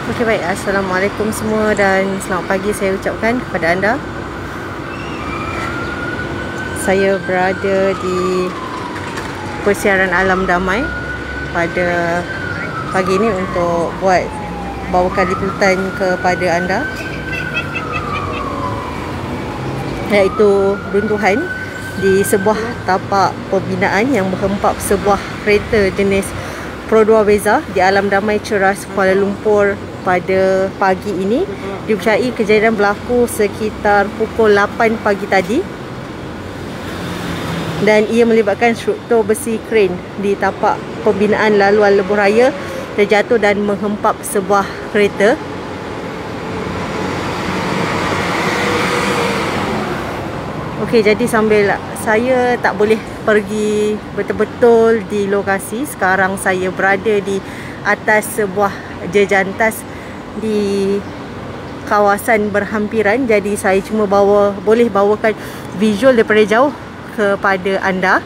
Okey, baik. Assalamualaikum semua dan selamat pagi saya ucapkan kepada anda. Saya berada di Persiaran Alam Damai pada pagi ini untuk bawakan liputan kepada anda, iaitu runtuhan di sebuah tapak pembinaan yang menghempap sebuah kereta jenis Pro 2 Veza di Alam Damai Ceras, Kuala Lumpur pada pagi ini. Dipercayai kejadian berlaku sekitar pukul 8 pagi tadi dan ia melibatkan struktur besi kren di tapak pembinaan laluan lebuh raya terjatuh dan menghempap sebuah kereta. Okey, jadi sambil saya tak boleh pergi betul-betul di lokasi, sekarang saya berada di atas sebuah jejantas di kawasan berhampiran. Jadi saya cuma boleh bawakan visual daripada jauh kepada anda.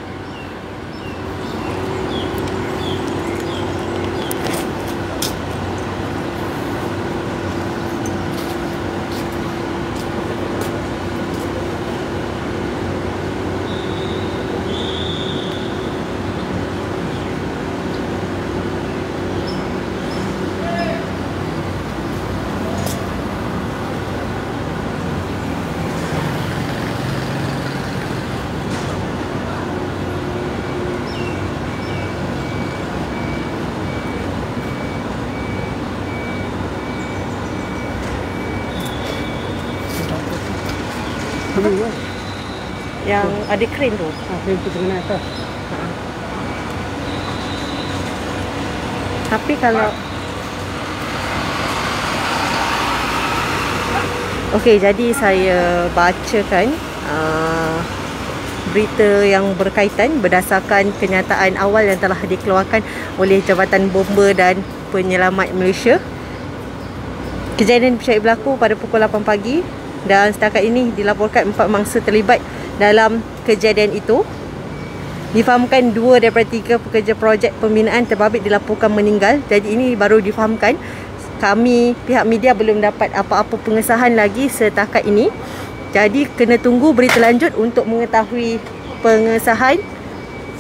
Yang ada kren tu. Kren tu kena atas. Tapi kalau okey, jadi saya bacakan berita yang berkaitan berdasarkan kenyataan awal yang telah dikeluarkan oleh Jabatan Bomba dan Penyelamat Malaysia. Kejadian dipercayai berlaku pada pukul 8 pagi dan setakat ini dilaporkan 4 mangsa terlibat dalam kejadian itu. Difahamkan 2 daripada 3 pekerja projek pembinaan terbabit dilaporkan meninggal. Jadi ini baru difahamkan. Kami pihak media belum dapat apa-apa pengesahan lagi setakat ini. Jadi kena tunggu berita lanjut untuk mengetahui pengesahan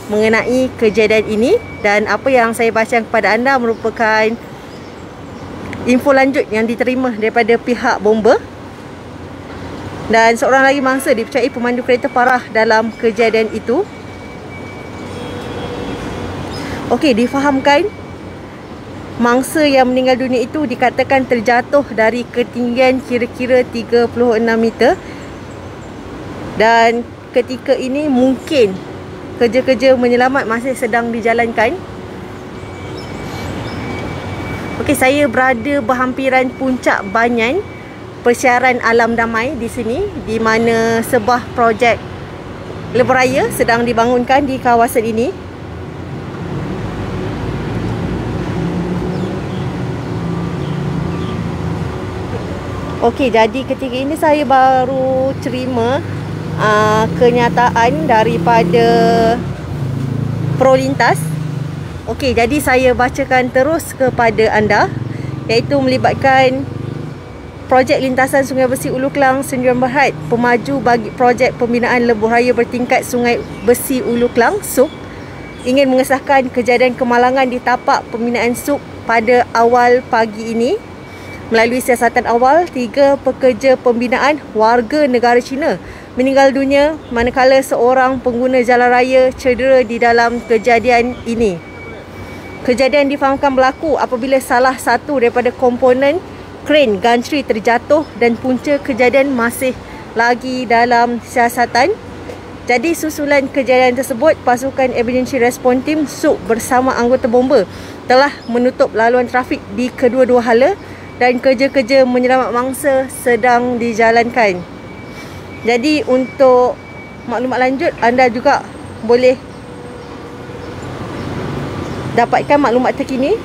mengenai kejadian ini. Dan apa yang saya baca kepada anda merupakan info lanjut yang diterima daripada pihak bomba. Dan seorang lagi mangsa dipercayai pemandu kereta parah dalam kejadian itu. Okey, difahamkan mangsa yang meninggal dunia itu dikatakan terjatuh dari ketinggian kira-kira 36 meter. Dan ketika ini mungkin kerja-kerja menyelamat masih sedang dijalankan. Okey, saya berada berhampiran Puncak Banyan Persiaran Alam Damai di sini, di mana sebuah projek lebuh raya sedang dibangunkan di kawasan ini. Okey, jadi ketika ini saya baru terima kenyataan daripada Prolintas. Okey, jadi saya bacakan terus kepada anda, iaitu melibatkan projek lintasan Sungai Besi Ulu Klang Sdn Bhd, pemaju bagi projek pembinaan lebuh raya bertingkat Sungai Besi Ulu Klang SUB, ingin mengesahkan kejadian kemalangan di tapak pembinaan SUB pada awal pagi ini. Melalui siasatan awal, 3 pekerja pembinaan warga negara China meninggal dunia, manakala seorang pengguna jalan raya cedera di dalam kejadian ini. Kejadian difahamkan berlaku apabila salah satu daripada komponen kren gantri terjatuh dan punca kejadian masih lagi dalam siasatan. Jadi susulan kejadian tersebut, pasukan Emergency Response Team SUB bersama anggota bomba telah menutup laluan trafik di kedua-dua hala dan kerja-kerja menyelamat mangsa sedang dijalankan. Jadi untuk maklumat lanjut, anda juga boleh dapatkan maklumat terkini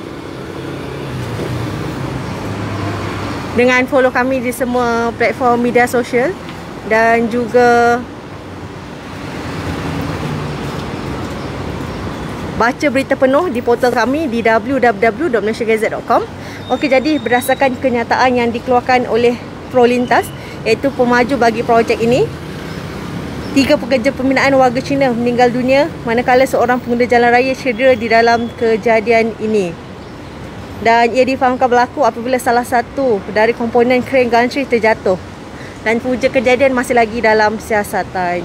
dengan follow kami di semua platform media sosial dan juga baca berita penuh di portal kami di www.malaysiagazette.com. Okey, jadi berdasarkan kenyataan yang dikeluarkan oleh Prolintas, iaitu pemaju bagi projek ini, 3 pekerja pembinaan warga Cina meninggal dunia manakala seorang pengguna jalan raya cedera di dalam kejadian ini. Dan ia difahamkan berlaku apabila salah satu dari komponen kren gantry terjatuh. Dan punca kejadian masih lagi dalam siasatan.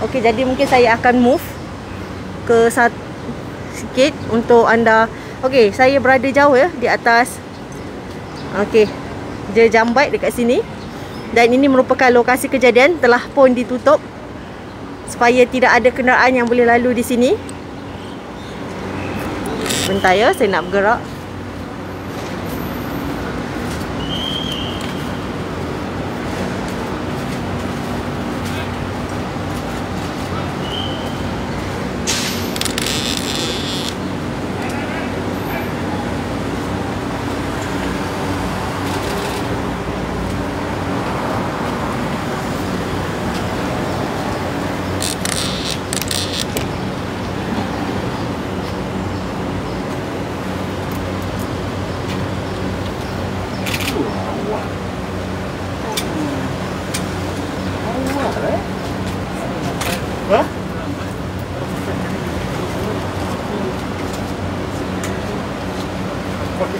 Okey, jadi mungkin saya akan move ke sikit untuk anda. Okey, saya berada jauh ya di atas. Okey, je Jambat dekat sini. Dan ini merupakan lokasi kejadian, telah pun ditutup supaya tidak ada kenderaan yang boleh lalu di sini. Bentar ya, saya nak bergerak.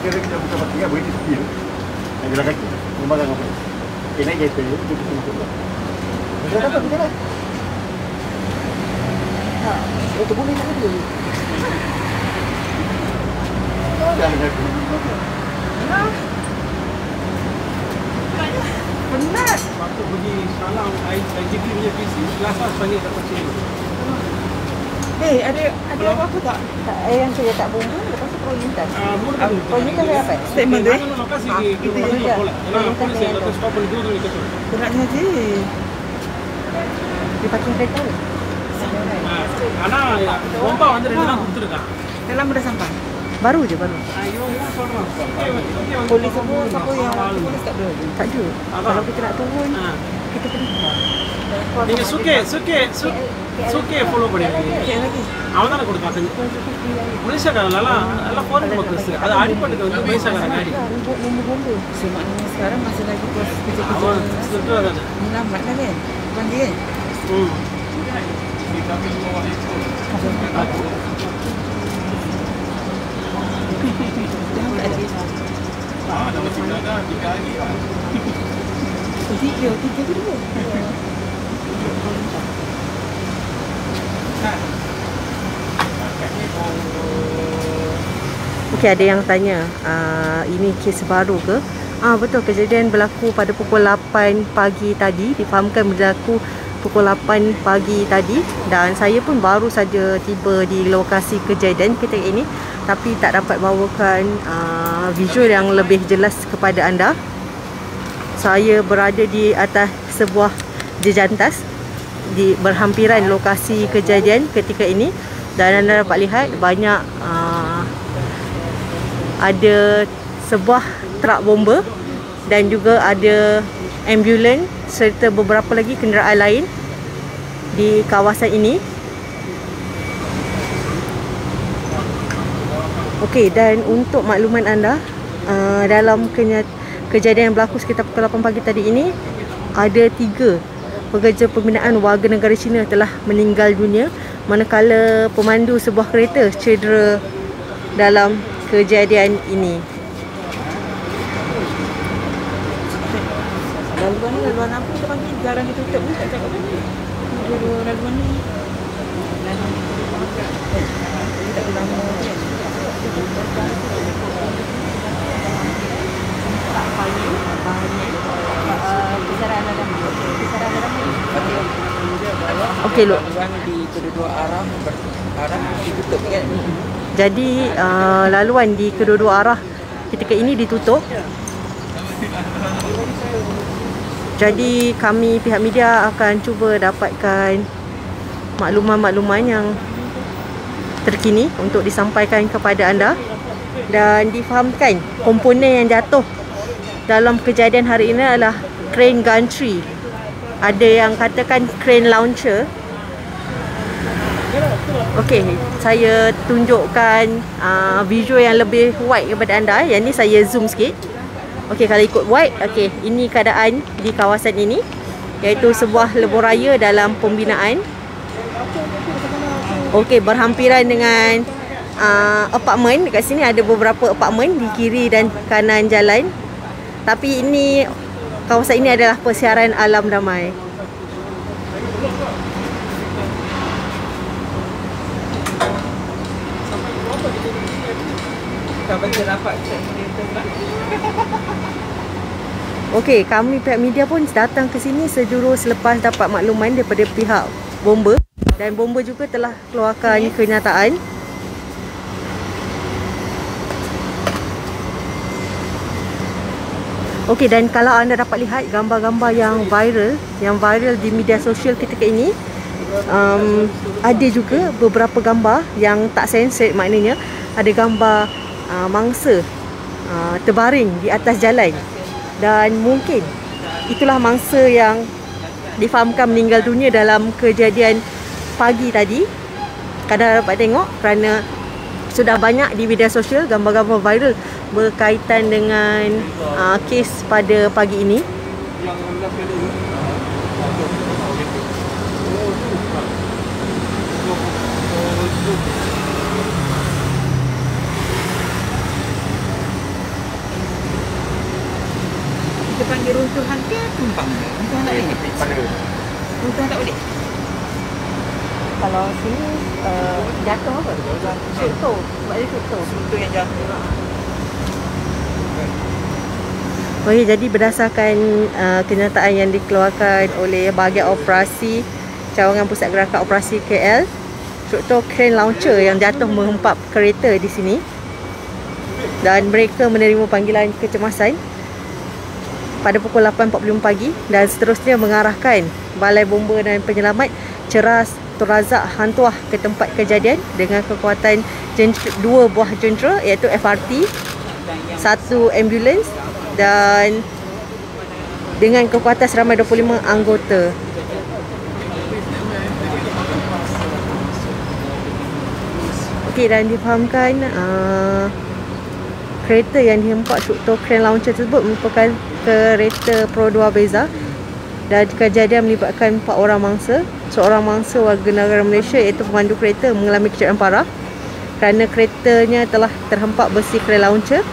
Kira kita buka mati boleh di yang gerak kaki memang apa naik kereta itu kita masuk kita dapat kita lah itu boleh nak dia penat waktu pergi salam IGP punya PC kelas panggil dapat sini. Ada apa tak? Yang saya tak bomba lepas tu Prolintas. Prolintas saya apa? Statement dia. Itu je. Polis yang atas stop dulu tu itu. Geraknya je. Di parking kereta. Anak ya, bomba வந்து ரெண்டு தான் கொடுத்துருக்கான். Dalam dah sampai. Baru je baru. Ayo சொல்றோம். Polis semua siapa yang polis tak ada. Tak ada. Kalau kita nak turun, kita pergi. நீங்க சுக்கே ஃபாலோ பண்ணுவீங்க. அவன் தான கொடுப்பாங்க. மலேசியாக்காரன் எல்லாம் ஃபாரின் மக்கள்ஸ். அது அடிப்பட்டது வந்து மலேசியாக்காரன் காடி. Semaknanya sekarang masih lagi proses kerja-kerja. அவன் சுற்று அதான். Lambat lah kan? Bukan dia kan? Tiga tu dulu. Okey, ada yang tanya, ini kes baru ke? Betul, kejadian berlaku pada pukul 8 pagi tadi. Difahamkan berlaku pukul 8 pagi tadi. Dan saya pun baru saja tiba di lokasi kejadian ketika ini, tapi tak dapat bawakan visual yang lebih jelas kepada anda. Saya berada di atas sebuah jejantas di berhampiran lokasi kejadian ketika ini. Dan anda dapat lihat banyak ada sebuah truk bomba dan juga ada ambulans serta beberapa lagi kenderaan lain di kawasan ini. Okey, dan untuk makluman anda, dalam kejadian yang berlaku sekitar pukul 8 pagi tadi ini, ada 3 pekerja pembinaan warga negara Cina telah meninggal dunia manakala pemandu sebuah kereta cedera dalam kejadian ini. Laluan apa kita panggil? Jarang ditutup ni, tak cakap ni. Laluan ni. Tak lama kan. Kisaran dalam Okey, look. laluan di kedua-dua arah ditutup kan. Jadi laluan di kedua-dua arah ketika ini ditutup. Jadi kami pihak media akan cuba dapatkan makluman-makluman yang terkini untuk disampaikan kepada anda. Dan difahamkan komponen yang jatuh dalam kejadian hari ini adalah crane gantry. Ada yang katakan crane launcher. Okey, saya tunjukkan visual yang lebih wide kepada anda. Yang ni saya zoom sikit. Okey, kalau ikut wide, okey, ini keadaan di kawasan ini, iaitu sebuah lebuh raya dalam pembinaan. Okey, berhampiran dengan apartmen. Dekat sini ada beberapa apartmen di kiri dan kanan jalan. Tapi ini, kawasan ini adalah persiaran alam damai. Okey, kami pihak media pun datang ke sini sejurus selepas dapat makluman daripada pihak bomba, dan bomba juga telah keluarkan kenyataan. Okey, dan kalau anda dapat lihat gambar-gambar yang viral di media sosial ketika ini, ada juga beberapa gambar yang tak censored, maknanya ada gambar mangsa terbaring di atas jalan, dan mungkin itulah mangsa yang difahamkan meninggal dunia dalam kejadian pagi tadi. Kadang dapat tengok kerana sudah banyak di media sosial gambar-gambar viral berkaitan dengan kes pada pagi ini. Kita panggil runtuhan ke tumpang? Runtuhan tak boleh? Runtuhan tak boleh? Kalau sini jatuh apa? Contoh, sebab dia contoh. Runtuh yang jatuh. Okey, jadi berdasarkan kenyataan yang dikeluarkan oleh bahagian operasi Cawangan Pusat Gerakan Operasi KL, struktur crane launcher yang jatuh menghempap kereta di sini, dan mereka menerima panggilan kecemasan pada pukul 8.45 pagi dan seterusnya mengarahkan Balai Bomba dan Penyelamat Ceras Tun Razak Hantuah ke tempat kejadian dengan kekuatan 2 buah jentera, iaitu FRT, 1 ambulans dan dengan kekuatan seramai 25 anggota. Okey, dan difahamkan kereta yang dihempak struktur crane launcher tersebut merupakan kereta Pro 2 Beza, dan kejadian melibatkan 4 orang mangsa. Seorang mangsa warga negara Malaysia, iaitu pemandu kereta, mengalami kecederaan parah kerana keretanya telah terhempak besi crane launcher,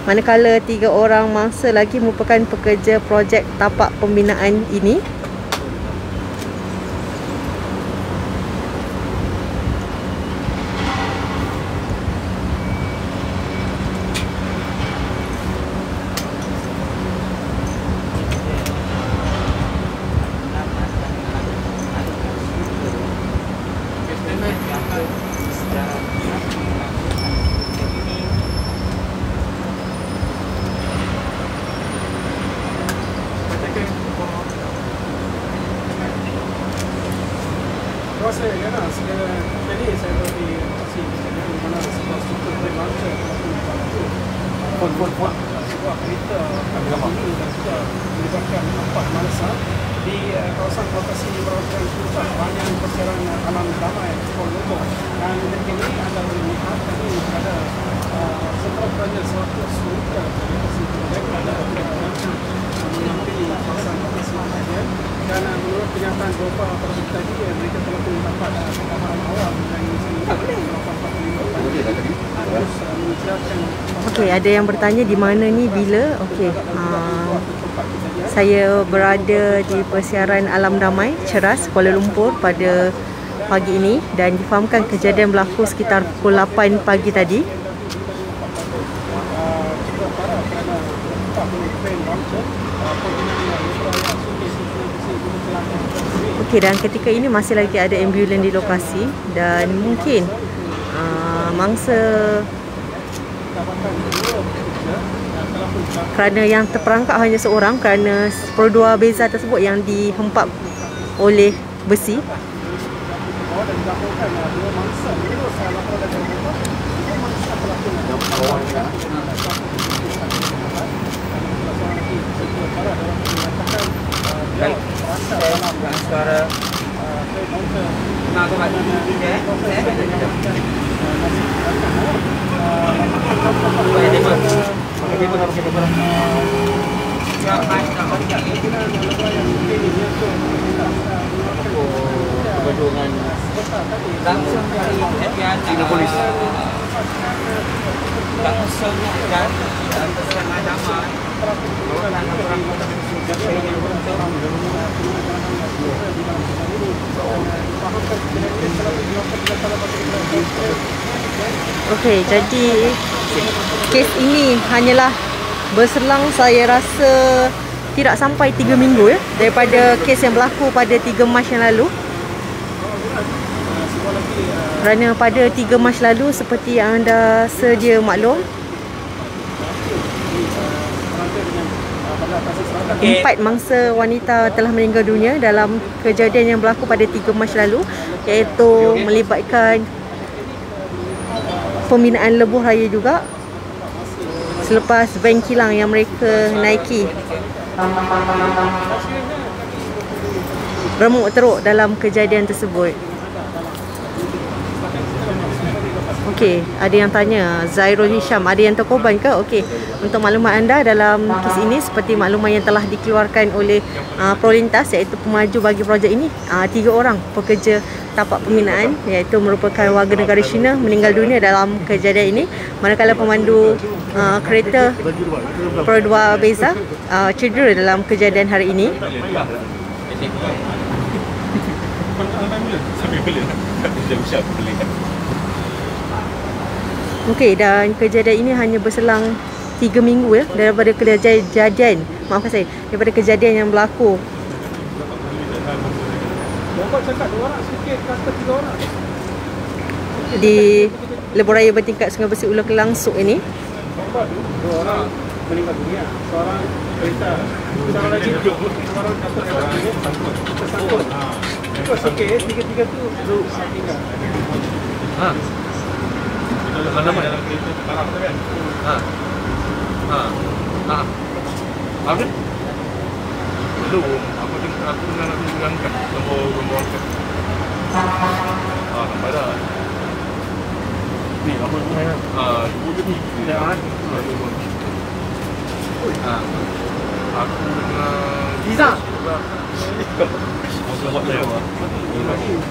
manakala 3 orang mangsa lagi merupakan pekerja projek tapak pembinaan ini. Saya kan jadi saya beri kasih kejadian di mana sebuah struktur crane launcher sebuah kereta ini dan juga melibatkan 4 mangsa di kawasan lokasi berlakukan pusat banyak persiaran alam damai Kuala Lumpur. Dan di sini anda boleh melihat tadi ada setelah kerana suatu struktur lokasi projek ada mengambil kawasan lokasi kejadian. Dan menurut kenyataan beberapa pekerja tadi, mereka telah pun dapat pemahaman awal mengenai Okey, ada yang bertanya di mana ni, bila? Okey, saya berada di persiaran alam damai Ceras Kuala Lumpur pada pagi ini, dan difahamkan kejadian berlaku sekitar pukul 8 pagi tadi. Okey, dan ketika ini masih lagi ada ambulans di lokasi, dan mungkin mangsa kerana yang terperangkap hanya seorang kerana Pro 2 Beza tersebut yang dihempap oleh besi. Suara nak kau bagi langsung dari kejadian Polis. langsung dan bersama damai Okey, jadi kes ini hanyalah berselang saya rasa tidak sampai 3 minggu ya daripada kes yang berlaku pada 3 Mac yang lalu. Kerana pada 3 Mac lalu seperti yang anda sedia maklum, 4 mangsa wanita telah meninggal dunia dalam kejadian yang berlaku pada 3 Mac lalu, iaitu melibatkan pembinaan lebuh raya juga selepas van kilang yang mereka naiki remuk teruk dalam kejadian tersebut. Okey, ada yang tanya, Zairul Hisham, ada yang terkorban ke? Okey, untuk maklumat anda dalam kes ini seperti maklumat yang telah dikeluarkan oleh Prolintas, iaitu pemaju bagi projek ini, 3 orang pekerja tapak pembinaan iaitu merupakan warga negara China meninggal dunia dalam kejadian ini, manakala pemandu kereta Pro 2 Beza cedera dalam kejadian hari ini. Okey, dan kejadian ini hanya berselang 3 minggu ya daripada kejadian, maafkan saya, daripada kejadian yang berlaku Bapak cakap 2 orang, sikit kata 3 orang. di lebuh raya bertingkat Sungai Besi Ulu Kelang Suk ini. 2 orang meninggal dunia, seorang kereta, seorang lagi seorang tersangkut. Ikut sikit, tiga-tiga tu tinggal. Mana dalam kereta barang tu kan? Apa? Belum. Aku dengar nak mengangkat nombor angkat. Nampak dah. Ni apa namanya? Ni. Dah. Aku dengar Liza. Aku buat dia. Terima kasih.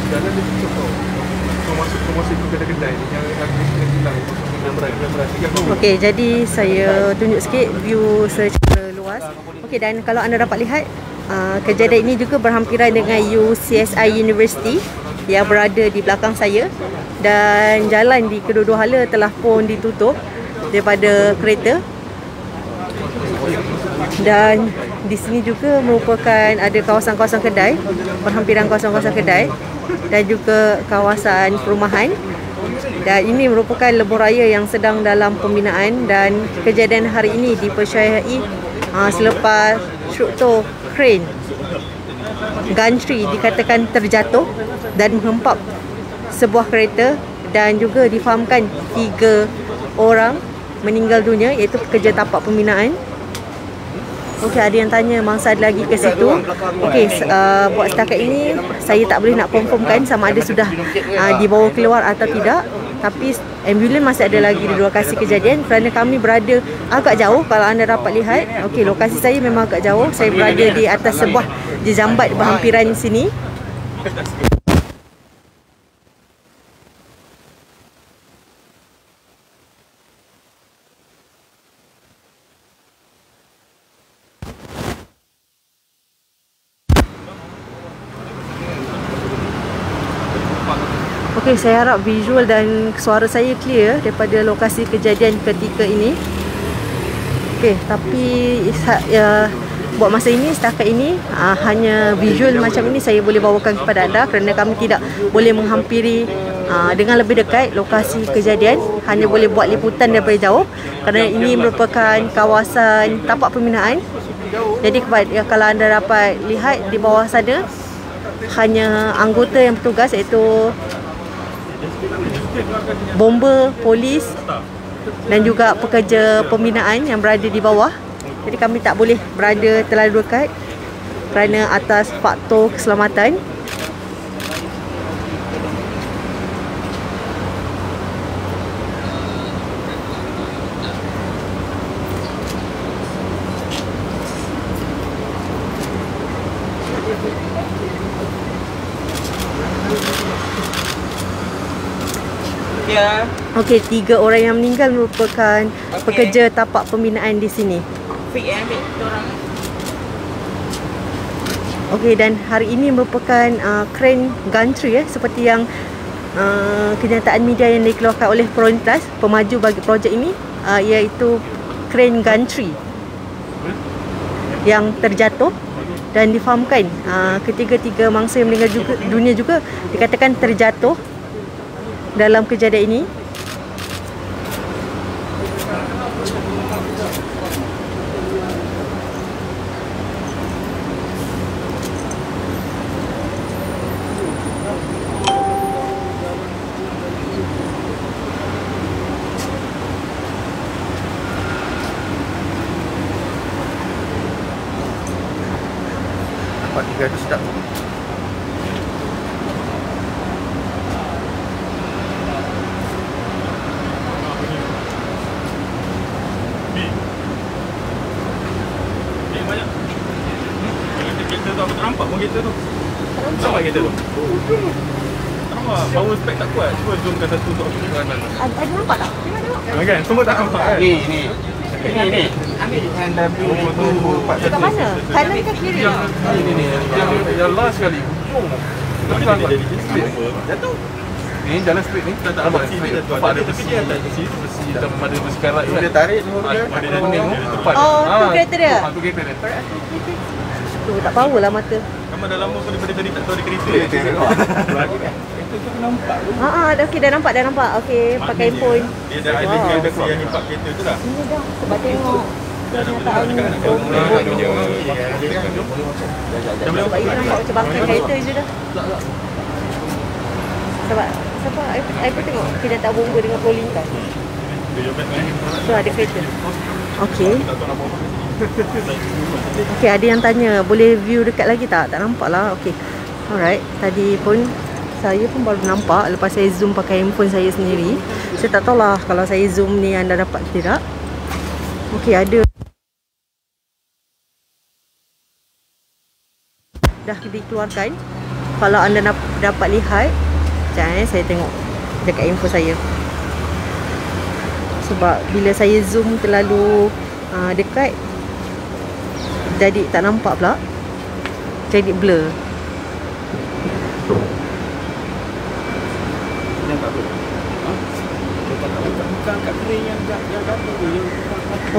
Jangan ditutup kau. Kau masuk ke kedai ni yang hilang. Okey, jadi saya tunjuk sikit view secara luas. Okey, dan kalau anda dapat lihat, kejadian ini juga berhampiran dengan UCSI University yang berada di belakang saya, dan jalan di kedua-dua hala telah pun ditutup daripada kereta. Dan di sini juga merupakan ada kawasan-kawasan kedai, berhampiran kawasan-kawasan kedai dan juga kawasan perumahan. Dan ini merupakan lebuh raya yang sedang dalam pembinaan, dan kejadian hari ini dipercayai selepas struktur crane gantry dikatakan terjatuh dan menghempap sebuah kereta, dan juga difahamkan 3 orang meninggal dunia iaitu pekerja tapak pembinaan. Okey, ada yang tanya mangsa ada lagi ke situ. Okey, buat setakat ini saya tak boleh nak confirmkan sama ada sudah dibawa keluar atau tidak. Tapi ambulans masih ada lagi di lokasi kejadian kerana kami berada agak jauh. Kalau anda dapat lihat, okey, lokasi saya memang agak jauh. Saya berada di atas sebuah jejambat berhampiran sini. Okey, saya harap visual dan suara saya clear daripada lokasi kejadian ketika ini. Okey, tapi buat masa ini, setakat ini hanya visual macam ini saya boleh bawakan kepada anda kerana kami tidak boleh menghampiri dengan lebih dekat lokasi kejadian, hanya boleh buat liputan daripada jauh kerana ini merupakan kawasan tapak pembinaan. Jadi kalau anda dapat lihat di bawah sana hanya anggota yang bertugas iaitu bomber, polis dan juga pekerja pembinaan yang berada di bawah. Jadi kami tak boleh berada terlalu dekat kerana atas faktor keselamatan. Ya. Okey, 3 orang yang meninggal merupakan pekerja tapak pembinaan di sini. Fik ambil kita orang. Okey, dan hari ini merupakan crane gantry seperti yang kenyataan media yang dikeluarkan oleh Prolintas pemaju bagi projek ini, iaitu crane gantry yang terjatuh dan difahamkan ketiga-tiga mangsa yang meninggal dunia juga dikatakan terjatuh dalam kejadian ini. Nampak 3 tu sedap. Kereta tu aku ternampak pun kereta tu. Nampak kereta tu? Nampak, power spec tak kuat. Cuba zoomkan satu untuk aku tengok kanan. Ada nampak tak? Kan, semua tak nampak kan? Ni. Ambil NW tu Dekat mana? Kanan ke kiri? Yang last sekali. Jatuh. Ni jalan straight ni. Tak Nampak besi straight. dia tu. Nampak ada Tapi besi. dia tak besi. Besi macam ada besi karat tu. Dia tarik tu. Ada kuning tu. Tepat. Oh, tu kereta dia? Tu kereta dia. Tu tak power lah mata. Kamu dah lama pun daripada tadi tak tahu ada kereta. Okey, dah nampak. Okey, pakai handphone. Dia dah ada kereta yang impak kereta tu dah. Ini dah sebab tengok kenyataan sebab ini nampak macam bangkai kereta je dah. Sebab I pun tengok kenyataan bomba dengan Prolintas. So ada kereta. Okey. Okey, ada yang tanya boleh view dekat lagi tak? Tak nampak lah. Okey. Alright, tadi pun saya pun baru nampak lepas saya zoom pakai handphone saya sendiri. Saya tak tahulah kalau saya zoom ni anda dapat ke tidak. Okey, ada dah dikeluarkan. Kalau anda dapat lihat, sekejap saya tengok dekat info saya. Sebab bila saya zoom terlalu dekat, jadi tak nampak pula. Jadi blur. Bukan kat crane yang jatuh tu.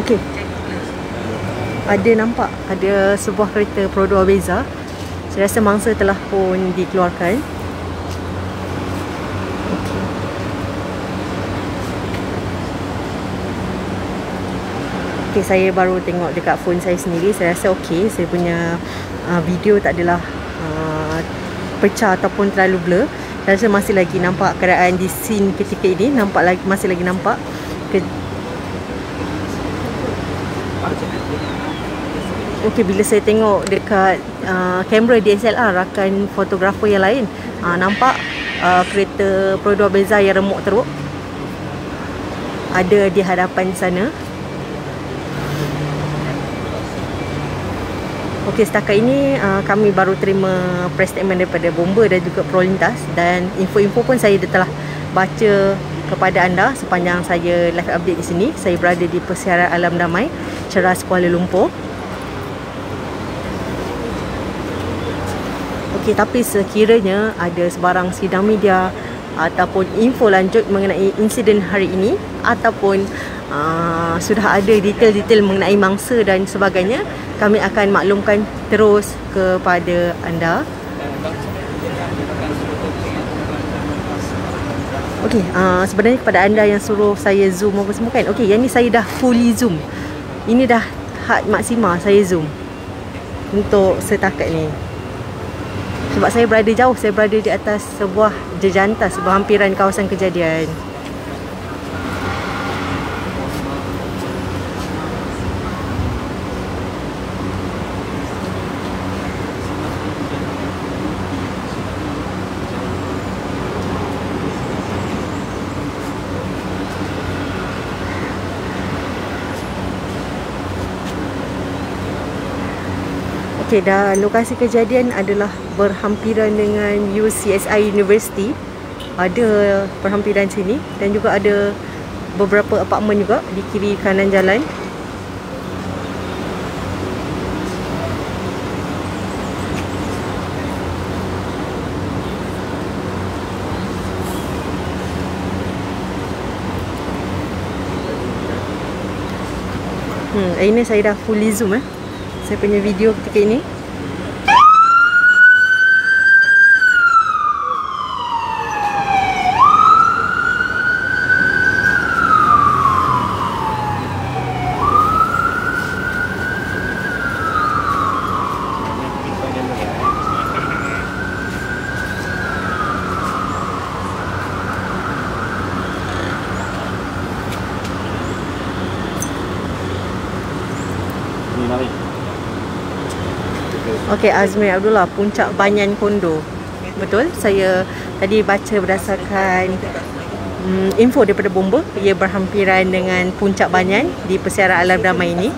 Okey. Ada nampak ada sebuah kereta Pro 2 Beza. Saya rasa mangsa telah pun dikeluarkan. Okey, saya baru tengok dekat phone saya sendiri. Saya rasa okey. Saya punya video tak adalah pecah ataupun terlalu blur. Saya rasa masih lagi nampak keadaan di scene ketika ini. Masih lagi nampak Okey, bila saya tengok dekat kamera DSLR rakan fotografer yang lain, nampak kereta Pro 2 Beza yang remuk teruk ada di hadapan sana. Okey, setakat ini kami baru terima press statement daripada Bomba dan juga Prolintas, dan info-info pun saya telah baca kepada anda sepanjang saya live update di sini. Saya berada di Persiaran Alam Damai, Ceras, Kuala Lumpur. Okey, tapi sekiranya ada sebarang sidang media ataupun info lanjut mengenai insiden hari ini, ataupun sudah ada detail-detail mengenai mangsa dan sebagainya, kami akan maklumkan terus kepada anda. Okey, sebenarnya kepada anda yang suruh saya zoom apa semua kan. Okey, yang ni saya dah fully zoom. Ini dah had maksima saya zoom untuk setakat ni. Sebab saya berada jauh, saya berada di atas sebuah jejantas berhampiran kawasan kejadian. Okey, dan lokasi kejadian adalah berhampiran dengan UCSI University ada perhampiran sini dan juga ada beberapa apartmen juga di kiri kanan jalan. Ini saya dah fully zoom saya punya video ketika ini. Ni mari. Okey, Azmi Abdullah, Puncak Banyan Kondo. Betul, saya tadi baca berdasarkan info daripada bomba. Ia berhampiran dengan Puncak Banyan di Persiaran Alam Damai ini.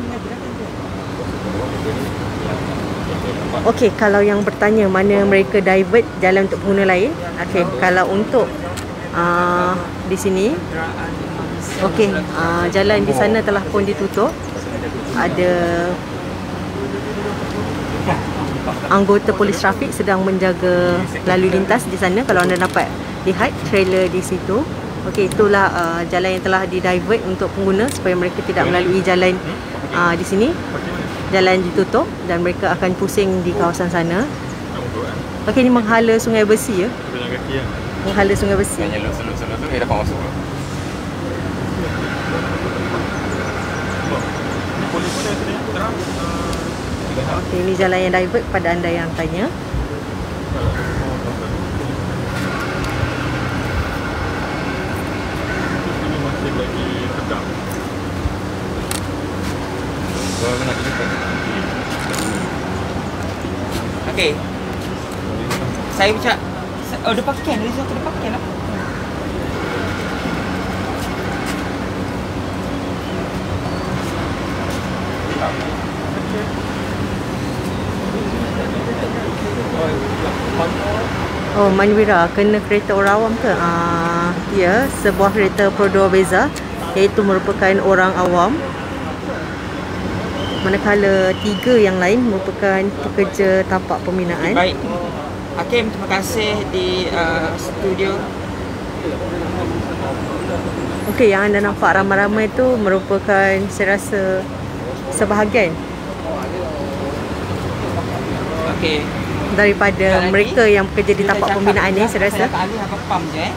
Okey, kalau yang bertanya mana mereka divert jalan untuk pengguna lain. Okey, kalau untuk di sini, okey, jalan di sana telah pun ditutup. Ada anggota polis trafik sedang menjaga lalu lintas di sana. Kalau anda dapat lihat trailer di situ. Okey, itulah jalan yang telah di-divert untuk pengguna supaya mereka tidak melalui jalan di sini. Jalan ditutup dan mereka akan pusing di kawasan sana. Okey, ini menghala Sungai Besi ya. Jalan kaki lah. Menghala Sungai Besi. Hanya seluk tu dia dapat masuk. Ni polis pun dah sini terang. Okey, ini jalan yang divert pada anda yang tanya. Ini masih lagi sedang. Okey. Saya cak. Oh, dia pakai dari situ dia pakai lah. Oh, Manwira kena kereta orang awam ke? Ya, sebuah kereta Pro 2 Beza iaitu merupakan orang awam. Manakala 3 yang lain merupakan pekerja tapak pembinaan. Baik. Hakim, terima kasih di studio. Okey, yang anda nampak ramai-ramai tu merupakan saya rasa sebahagian Okey. daripada mereka yang bekerja di tapak pembinaan ni, saya rasa. Saya alih apa pam je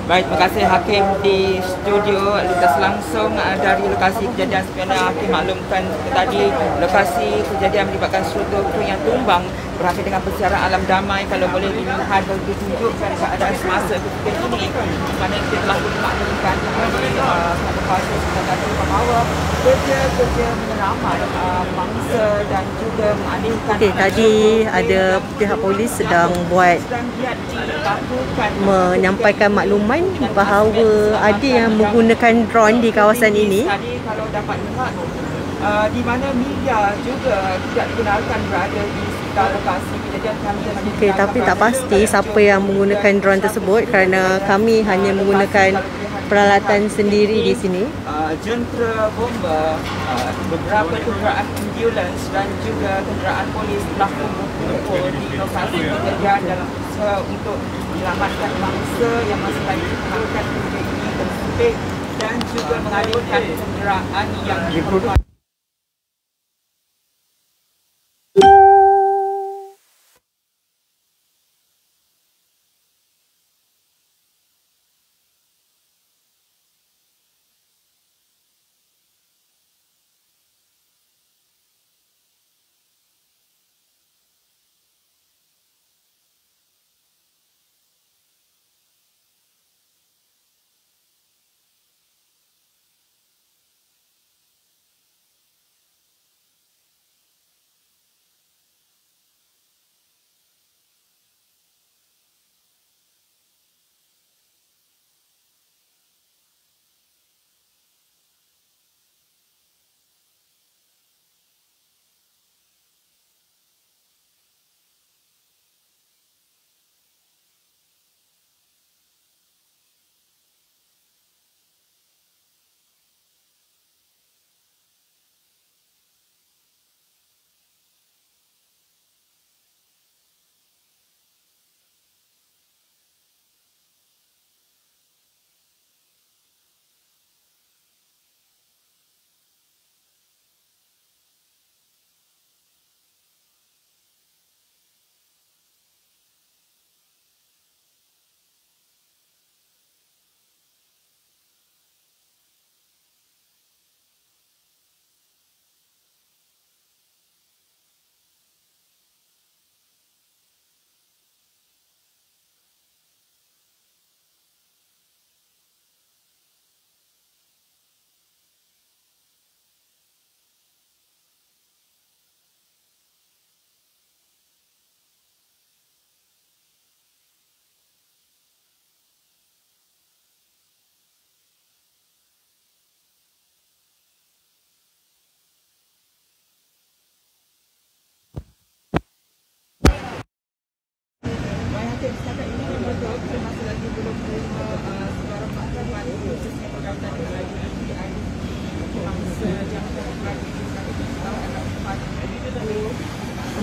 Baik, terima kasih Hakim di studio lintas langsung dari lokasi kejadian. Sebenarnya Hakim maklumkan tadi lokasi kejadian melibatkan struktur yang tumbang berakhir dengan persiaran alam damai. Kalau boleh dilihat dan ditunjukkan keadaan semasa ketika ini, mana kita telah dimaklumkan di satu fase sebagai bahawa kerja-kerja menyelamat mangsa dan juga mengalihkan. Okey, tadi ada pihak polis sedang buat menyampaikan makluman bahawa ada yang menggunakan drone di kawasan ini. Tadi kalau dapat lihat di mana media juga tidak dikenalkan berada di sekitar lokasi kejadian kami. Okey, tapi tak pasti siapa yang menggunakan drone tersebut kerana kami hanya menggunakan peralatan sendiri di sini. Jentera bomba, beberapa kenderaan ambulans dan juga kenderaan polis telah berkumpul di lokasi kejadian dalam usaha untuk menyelamatkan mangsa yang masih lagi ditangkap kerja ini tersebut dan juga mengalihkan kenderaan yang merupakan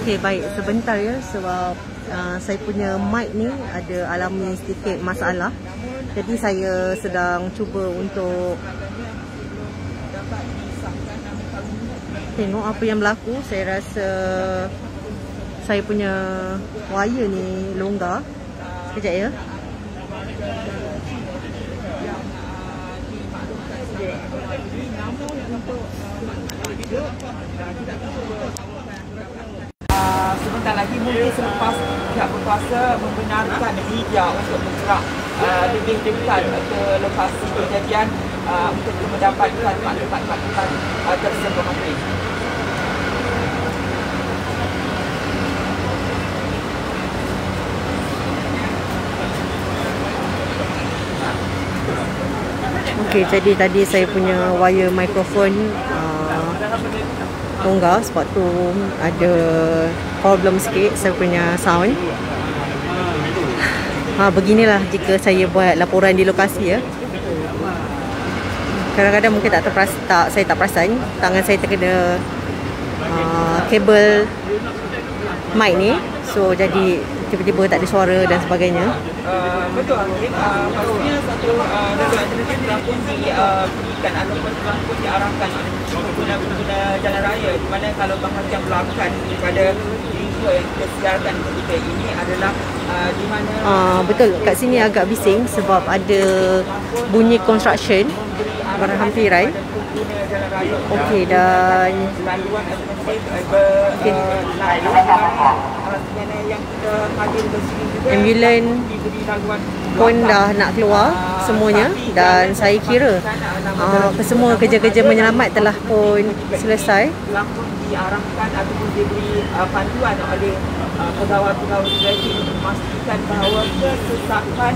Okey, baik. Sebentar ya sebab saya punya mic ni ada alami sedikit masalah. Jadi saya sedang cuba untuk tengok apa yang berlaku. Saya rasa saya punya wire ni longgar. Sekejap ya. Sebentar lagi mungkin selepas pihak berkuasa membenarkan media untuk bergerak lebih dekat ke lokasi kejadian untuk mendapatkan maklumat-maklumat tersebut. Okey, jadi tadi saya punya wire mikrofon longgar sebab tu ada problem sikit saya punya sound. Beginilah jika saya buat laporan di lokasi ya. Kadang-kadang mungkin saya tak perasan tangan saya terkena kabel mic ni. So jadi tiba-tiba tak ada suara dan sebagainya. Betul, maksudnya satu laluan alternatif telah pun diberikan ataupun telah pun diarahkan oleh pengguna jalan raya, di mana kalau bahagian belakang daripada video yang kita siarkan ketika ini adalah di mana betul, kat sini agak bising sebab ada bunyi construction berhampiran. Okey, dan laluan alternatif yang kita hadir di sini juga ambulan pun dah nak keluar semuanya, dan saya kira semua kerja-kerja menyelamat telah pun selesai. telah pun diarahkan ataupun diberi panduan oleh pegawai-pegawai trafik untuk memastikan bahawa kesesakan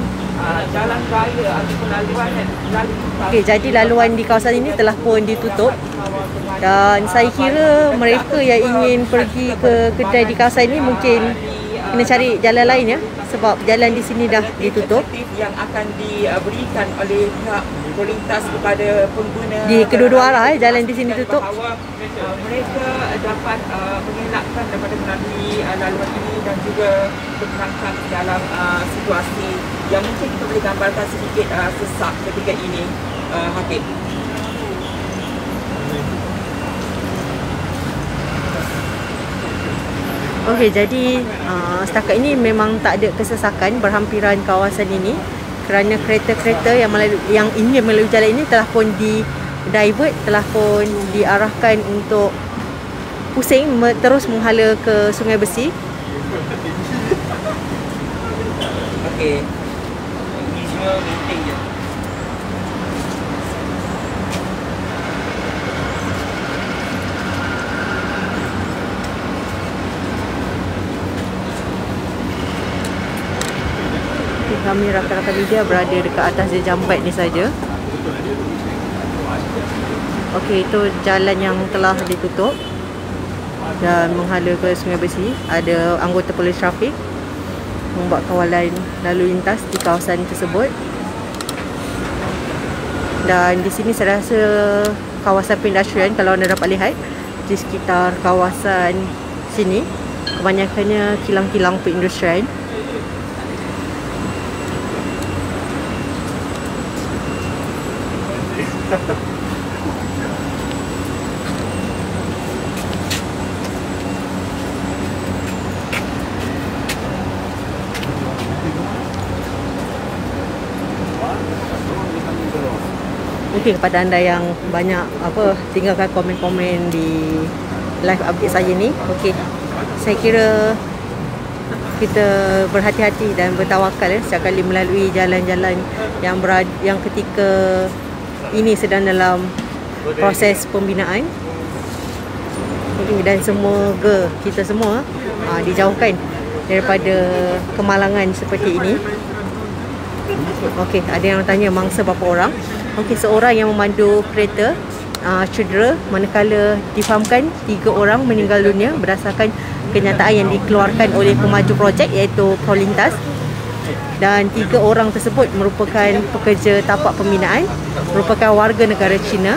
jalan raya ataupun laluan lalu lintas. Okey, jadi laluan di kawasan ini telah pun ditutup, dan saya kira mereka yang ingin pergi ke kedai di kawasan ini mungkin kena cari jalan lain ya, sebab jalan di sini dah ditutup. Yang akan diberikan oleh pihak polintas kepada pengguna Di kedua-dua arah jalan di sini tutup. bahawa mereka dapat mengelakkan daripada melalui laluan ini dan juga berperangkap dalam situasi yang mungkin kita boleh gambarkan sedikit sesak ketika ini, Hakim. Okey, jadi setakat ini memang tak ada kesesakan berhampiran kawasan ini kerana kereta-kereta yang ingin melalui jalan ini telah pun divert, telah pun diarahkan untuk pusing terus menghala ke Sungai Besi. Okey. Visual meeting je. Kami rakan-rakan media berada dekat atas je jambat ni saja. Okey, itu jalan yang telah ditutup dan menghala ke Sungai Besi. Ada anggota polis trafik membuat kawalan lalu lintas di kawasan tersebut. Dan di sini saya rasa kawasan perindustrian, kalau anda dapat lihat di sekitar kawasan sini kebanyakannya kilang-kilang perindustrian. Mungkin kepada anda yang banyak tinggalkan komen-komen di live update saya ni. Okey, saya kira kita berhati-hati dan bertawakal setiap kali melalui jalan-jalan yang ketika ini sedang dalam proses pembinaan. Dan semoga kita semua dijauhkan daripada kemalangan seperti ini. Okey, ada yang tanya mangsa berapa orang? Okey, seorang yang memandu kereta cedera, manakala difahamkan 3 orang meninggal dunia berdasarkan kenyataan yang dikeluarkan oleh pemaju projek iaitu Prolintas, dan 3 orang tersebut merupakan pekerja tapak pembinaan, merupakan warga negara China.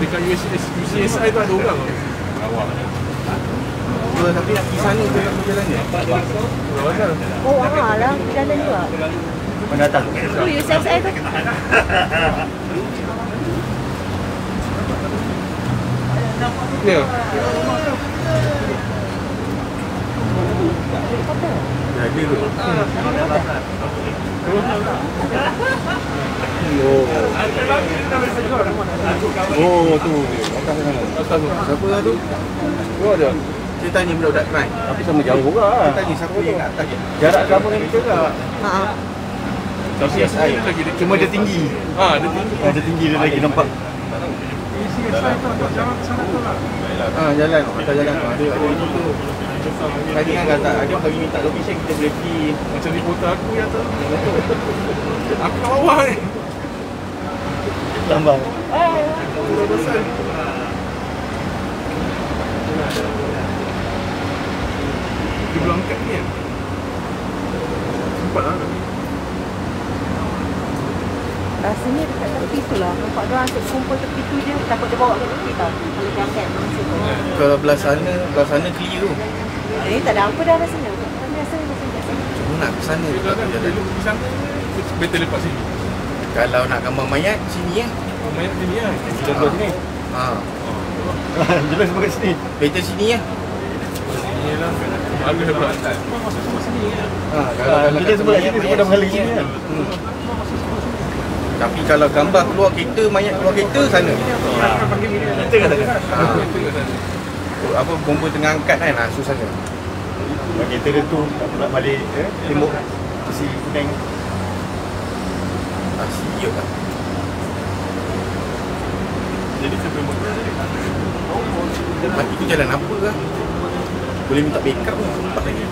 Dekat UCSI tu ada orang. Tapi nak pergi sana tu nak berjalan ni. Oh, lah. Jalan juga. Mana atas? Tu UCSI tu. Ya. Jadi tu. Oh tu. Atas sana. Atas tu. Siapa lah tu? Tu ada. Saya tanya budak-budak try. Tapi sama jauh juga. Saya tanya siapa yang kat atas je. Jarak sama dengan kita tak? Ha. UCSI lagi dekat. Cuma dia tinggi. Dia tinggi. Dia tinggi dia lagi nampak. UCSI tu jalan sana tu lah. Jalan. Atas jalan. Ada itu. Tadi kan kata ada bagi minta location kita boleh pergi. Macam reporter aku yang atas. Aku kat bawah ni. Lambang. Aku besar. Dia belum angkat ni kan? Sempat lah. Rasanya dekat tepi tu lah. Nampak dia orang kumpul tepi tu je. Takut dia bawa ke tepi tau. Kalau dia angkat mangsa tu. Kalau belah sana clear tu. Ini tak ada apa dah rasanya. Rasanya biasa. Cuma nak ke sana Dia juga kan jalan. dulu pergi sana. Better lepas sini. Kalau nak gambar mayat sini ya. Mayat sini lah. Kita duduk sini. Jelas pakai sini. Better sini ya. Sini lah. Aku hebat. Kalau kita sebut sini sebut dah mengalir sini kan. Tapi kalau gambar keluar kereta, mayat keluar kereta sana. Kita kat sana. Apa bomba tengah angkat kan, susah sana. Kereta dia tu nak balik tembok si tank. Siap lah. Jadi sampai mana tadi? Mati tu jalan apa lah. Boleh minta backup lah. Tempat lagi.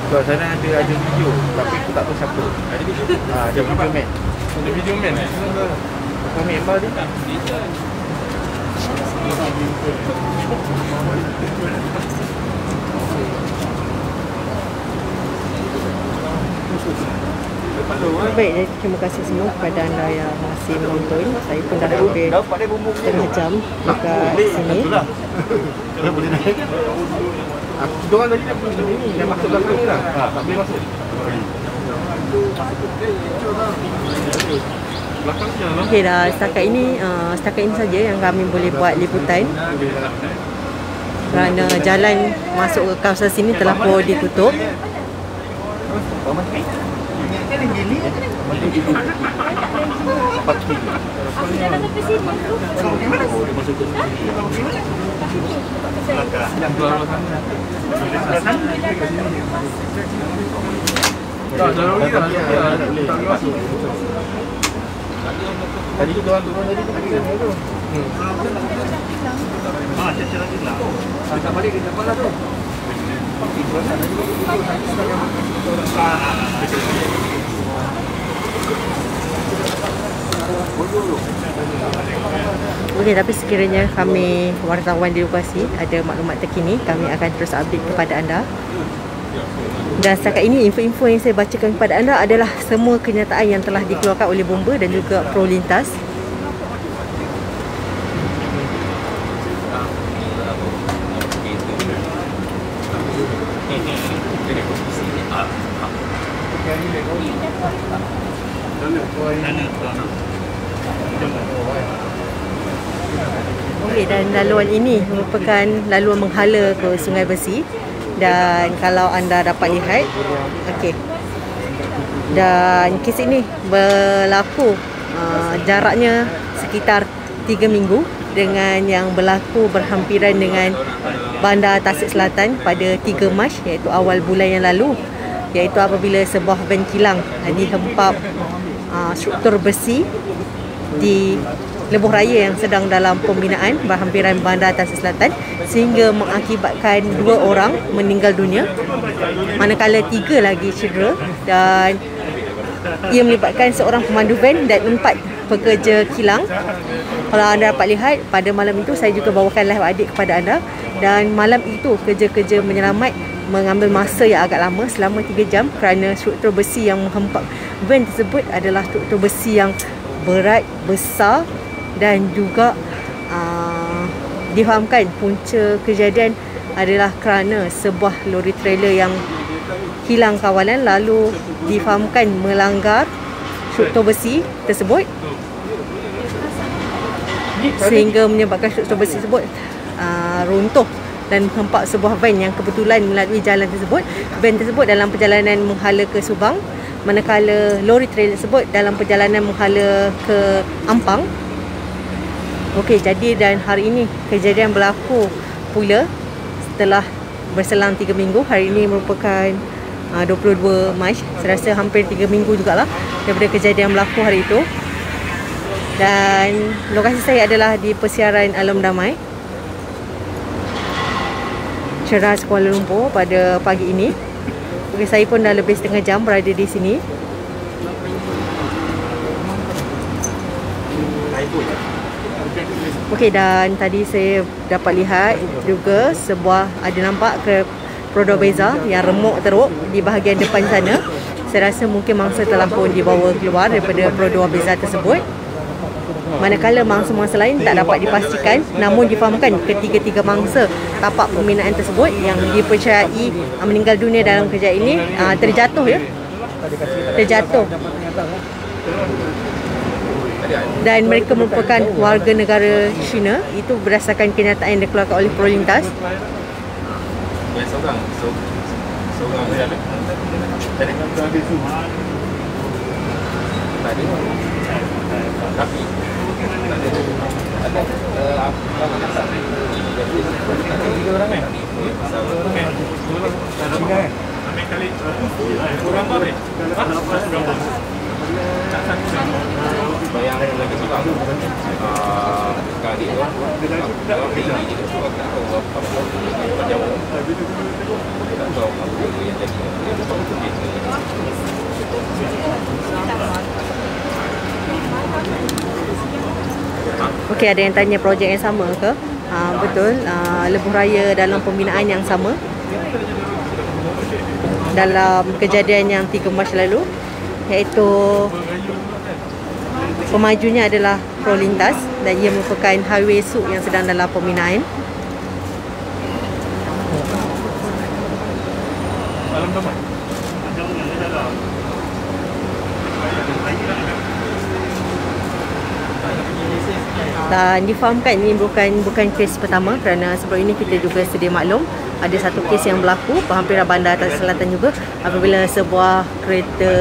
Kalau sana ada video, tapi aku tak tahu siapa. Ada video? Ada video man. Ada video man eh? Kau member dia? Baik, jadi terima kasih semua kepada anda yang masih menonton. Saya pun dah hampir setengah jam dekat sini. Kalau boleh naik. Diorang tadi dah pergi sini, dah masuk belakang ni lah. Tak boleh masuk. Belakang je lah. Okey dah, setakat ini saja yang kami boleh buat liputan. Kerana jalan masuk ke kawasan sini telah pun ditutup. Tadi tu diorang turun tadi tu pergi kan tu. Cek lagi lah. Tak balik ke depan lah tu. Okey, tapi sekiranya kami wartawan di lokasi ada maklumat terkini, kami akan terus update kepada anda. Dan setakat ini info-info yang saya bacakan kepada anda adalah semua kenyataan yang telah dikeluarkan oleh bomba dan juga pro lintas. Okey, dan laluan ini merupakan laluan menghala ke Sungai Besi. Dan kalau anda dapat lihat, okey, dan kes ini berlaku jaraknya sekitar 3 minggu dengan yang berlaku berhampiran dengan Bandar Tasik Selatan pada 3 Mac, iaitu awal bulan yang lalu, iaitu apabila sebuah van kilang dihempap struktur besi di lebuh raya yang sedang dalam pembinaan berhampiran Bandar Tasik Selatan sehingga mengakibatkan 2 orang meninggal dunia manakala 3 lagi cedera, dan ia melibatkan seorang pemandu van dan 4 pekerja kilang. Kalau anda dapat lihat, pada malam itu saya juga bawakan live adik kepada anda, dan malam itu kerja-kerja menyelamat mengambil masa yang agak lama selama 3 jam kerana struktur besi yang menghempap van tersebut adalah struktur besi yang berat, besar, dan juga difahamkan punca kejadian adalah kerana sebuah lori trailer yang hilang kawalan lalu difahamkan melanggar struktur besi tersebut sehingga menyebabkan struktur besi tersebut runtuh dan menghempap sebuah van yang kebetulan melalui jalan tersebut. Van tersebut dalam perjalanan menghala ke Subang, manakala lori trailer tersebut dalam perjalanan menghala ke Ampang. Okey, jadi dan hari ini kejadian berlaku pula setelah berselang 3 minggu. Hari ini merupakan 22 Mac. Saya rasa hampir 3 minggu jugalah daripada kejadian berlaku hari itu. Dan lokasi saya adalah di Persiaran Alam Damai, Ceras, Kuala Lumpur pada pagi ini. Okay, saya pun dah lebih setengah jam berada di sini. Okey, dan tadi saya dapat lihat juga sebuah, ada nampak ke Prodo Beza yang remuk teruk di bahagian depan sana. Saya rasa mungkin mangsa telah pun dibawa keluar daripada Prodo Beza tersebut. Manakala mangsa-mangsa lain tak dapat dipastikan, namun difahamkan ketiga-tiga mangsa tapak pembinaan tersebut yang dipercayai meninggal dunia dalam kejadian ini terjatuh. Terjatuh. Dan mereka merupakan warga negara China. Itu berdasarkan kenyataan yang dikeluarkan oleh Prolintas. Okey, ada yang tanya projek yang sama ke? Betul, lebuh raya dalam pembinaan yang sama dalam kejadian yang 3 Mac lalu, iaitu pemajunya adalah Prolintas dan ia merupakan highway sub yang sedang dalam pembinaan. Dan difahamkan ini bukan kes pertama, kerana sebelum ini kita juga sedia maklum ada satu kes yang berlaku berhampiran Bandar Tasik Selatan juga apabila sebuah kereta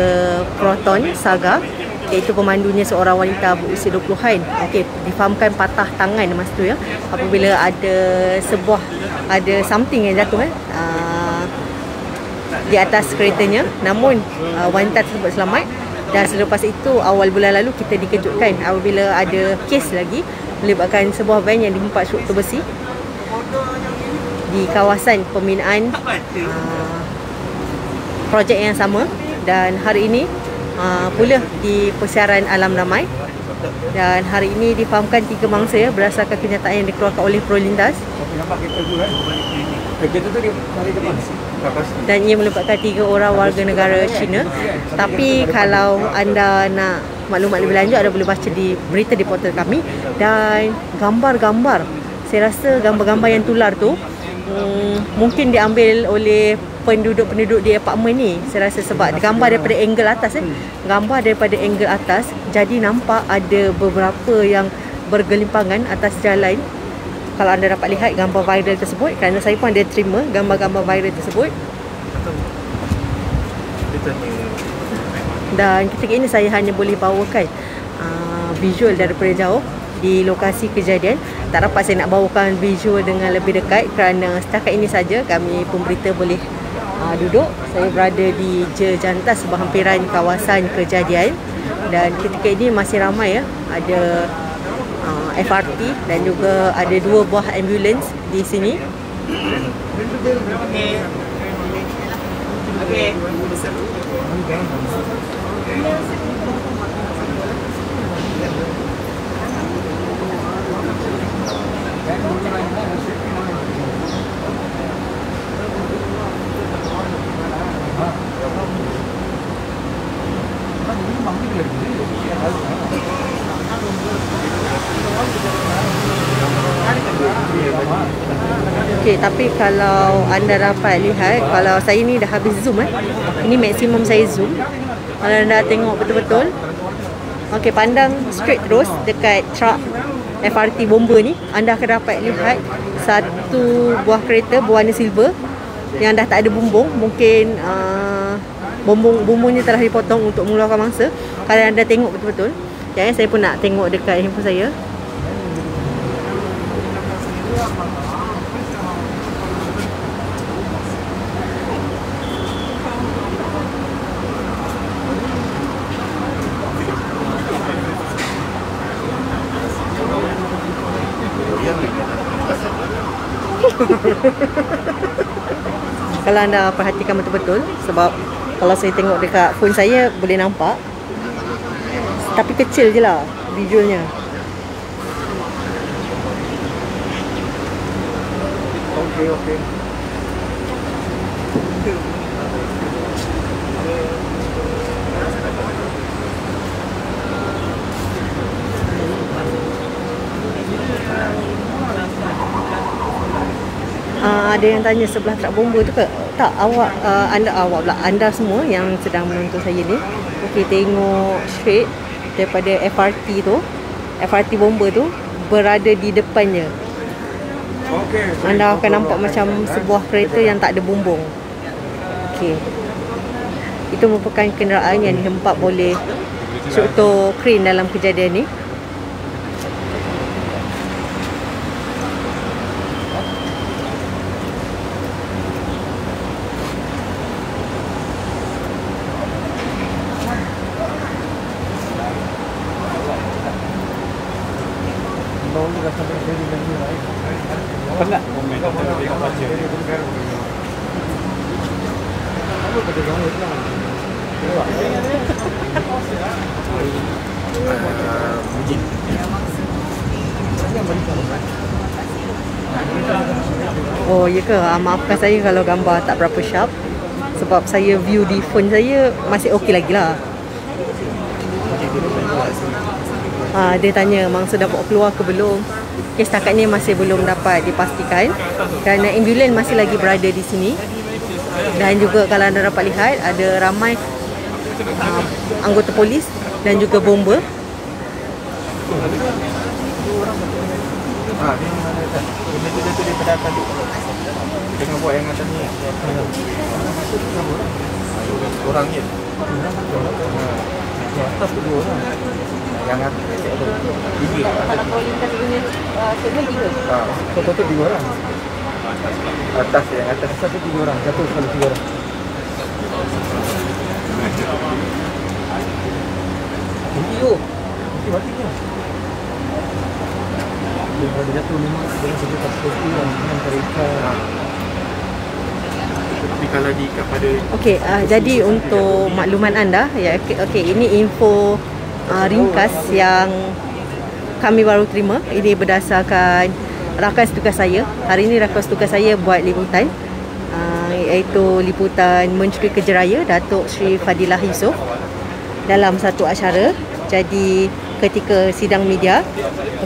Proton Saga, iaitu pemandunya seorang wanita berusia 20-an. Okey, difahamkan patah tangan masa tu ya, apabila ada something yang jatuh di atas keretanya, namun wanita tersebut selamat. Dan selepas itu awal bulan lalu kita dikejutkan apabila ada kes lagi melibatkan sebuah van yang dihempak struktur besi di kawasan pembinaan projek yang sama. Dan hari ini pula di Persiaran Alam Damai, dan hari ini difahamkan 3 mangsa ya, berdasarkan kenyataan yang dikeluarkan oleh Prolintas. Dan ia melibatkan 3 orang warga negara China. Tapi kalau anda nak maklumat lebih lanjut, anda boleh baca di berita di portal kami. Dan gambar-gambar, saya rasa gambar-gambar yang tular tu mungkin diambil oleh penduduk-penduduk di apartmen ni. Saya rasa sebab gambar daripada angle atas gambar daripada angle atas, jadi nampak ada beberapa yang bergelimpangan atas jalan. Kalau anda dapat lihat gambar viral tersebut, kerana saya pun ada terima gambar-gambar viral tersebut. Dan ketika ini saya hanya boleh bawakan visual daripada jauh di lokasi kejadian. Tak dapat saya nak bawakan visual dengan lebih dekat kerana setakat ini saja kami pemberita boleh duduk. Saya berada di Jejantas berhampiran kawasan kejadian, dan ketika ini masih ramai ya, ada FRT dan juga ada 2 buah ambulans di sini. Okey, tapi kalau anda dapat lihat, kalau saya ni dah habis zoom ini maksimum saya zoom. Kalau anda tengok betul-betul, okey, pandang straight terus dekat truck FRT bomba ni, anda akan dapat lihat satu buah kereta berwarna silver yang dah tak ada bumbung. Mungkin bumbungnya telah dipotong untuk mengeluarkan mangsa. Kalau anda tengok betul-betul, saya pun nak tengok dekat handphone saya. Kalau anda perhatikan betul-betul, sebab kalau saya tengok dekat phone saya boleh nampak, tapi kecil je lah visualnya. Okey. Ada yang tanya sebelah truk bomba tu ke? Tak, anda semua yang sedang menonton saya ni, okey, tengok straight daripada FRT tu, FRT bomba tu berada di depannya. Anda akan nampak macam sebuah kereta yang tak ada bumbung. Okey, itu merupakan kenderaan yang dihempap oleh struktur kren dalam kejadian ni. Enggak. Oh, ya ke? Maafkan saya kalau gambar tak berapa sharp, sebab saya view di phone saya masih okey lagi lah. Dia tanya mangsa dapat keluar ke belum. Okay, setakat ni masih belum dapat dipastikan kerana ambulans masih lagi berada di sini. Dan juga kalau anda dapat lihat, ada ramai anggota polis dan juga bomba. Dia tu daripada atas tu. Tengah buat yang atas ni. Orang je. Atas tu 2 orang. Yang atas tu 3. Kalau lintas punya segmen 3. Total 3 orang. Atas yang atas tu 3 orang. Jatuh sekali 3 orang. Video. Mati-matinya. Dia jatuh 5 dengan sejak seperti yang mereka. Tapi kalau diikat pada Okey, jadi untuk makluman anda, ya, okey, ini info ringkas yang kami baru terima. Ini berdasarkan rakan tugas saya. Hari ini rakan tugas saya buat liputan, iaitu liputan Menteri Kerja Raya Datuk Seri Fadilah Yusof dalam satu acara. Jadi ketika sidang media,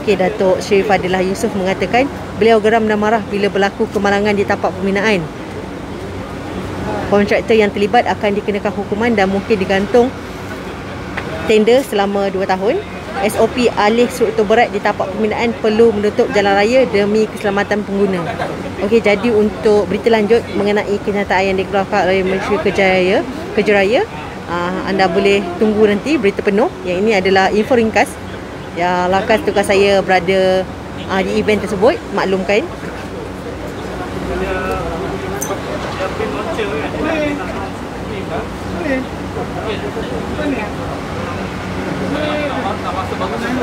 okey, Datuk Seri Fadilah Yusof mengatakan beliau geram dan marah bila berlaku kemalangan di tapak pembinaan. Kontraktor yang terlibat akan dikenakan hukuman dan mungkin digantung tender selama 2 tahun. SOP alih struktur berat di tapak pembinaan perlu menutup jalan raya demi keselamatan pengguna. Okey, jadi untuk berita lanjut mengenai kenyataan yang dikeluarkan oleh Menteri Kerja Raya, anda boleh tunggu nanti berita penuh. Yang ini adalah info ringkas yang rakan tugas saya berada di event tersebut maklumkan.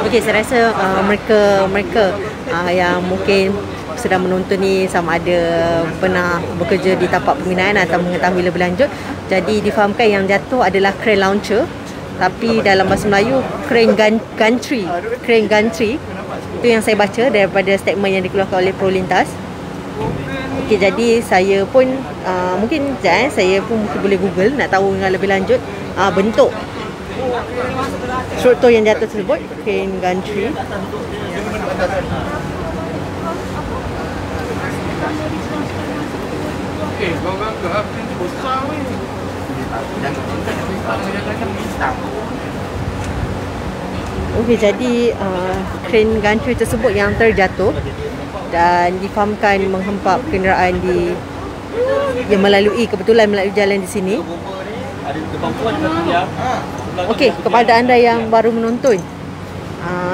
Okey, saya rasa mereka yang mungkin sedang menonton ni sama ada pernah bekerja di tapak pembinaan atau mengetahui lebih lanjut. Jadi difahamkan yang jatuh adalah crane launcher, tapi dalam bahasa Melayu crane gantry. Crane gantry itu yang saya baca daripada statement yang dikeluarkan oleh Prolintas. Okey, jadi saya pun mungkin saya pun mungkin boleh Google nak tahu dengan lebih lanjut bentuk struktur yang jatuh tersebut, crane gantry. Kau anggap ni besar weh. Okey, jadi crane gantry tersebut yang terjatuh dan difahamkan menghempap kenderaan yang kebetulan melalui jalan di sini. Okey, kepada anda yang baru menonton,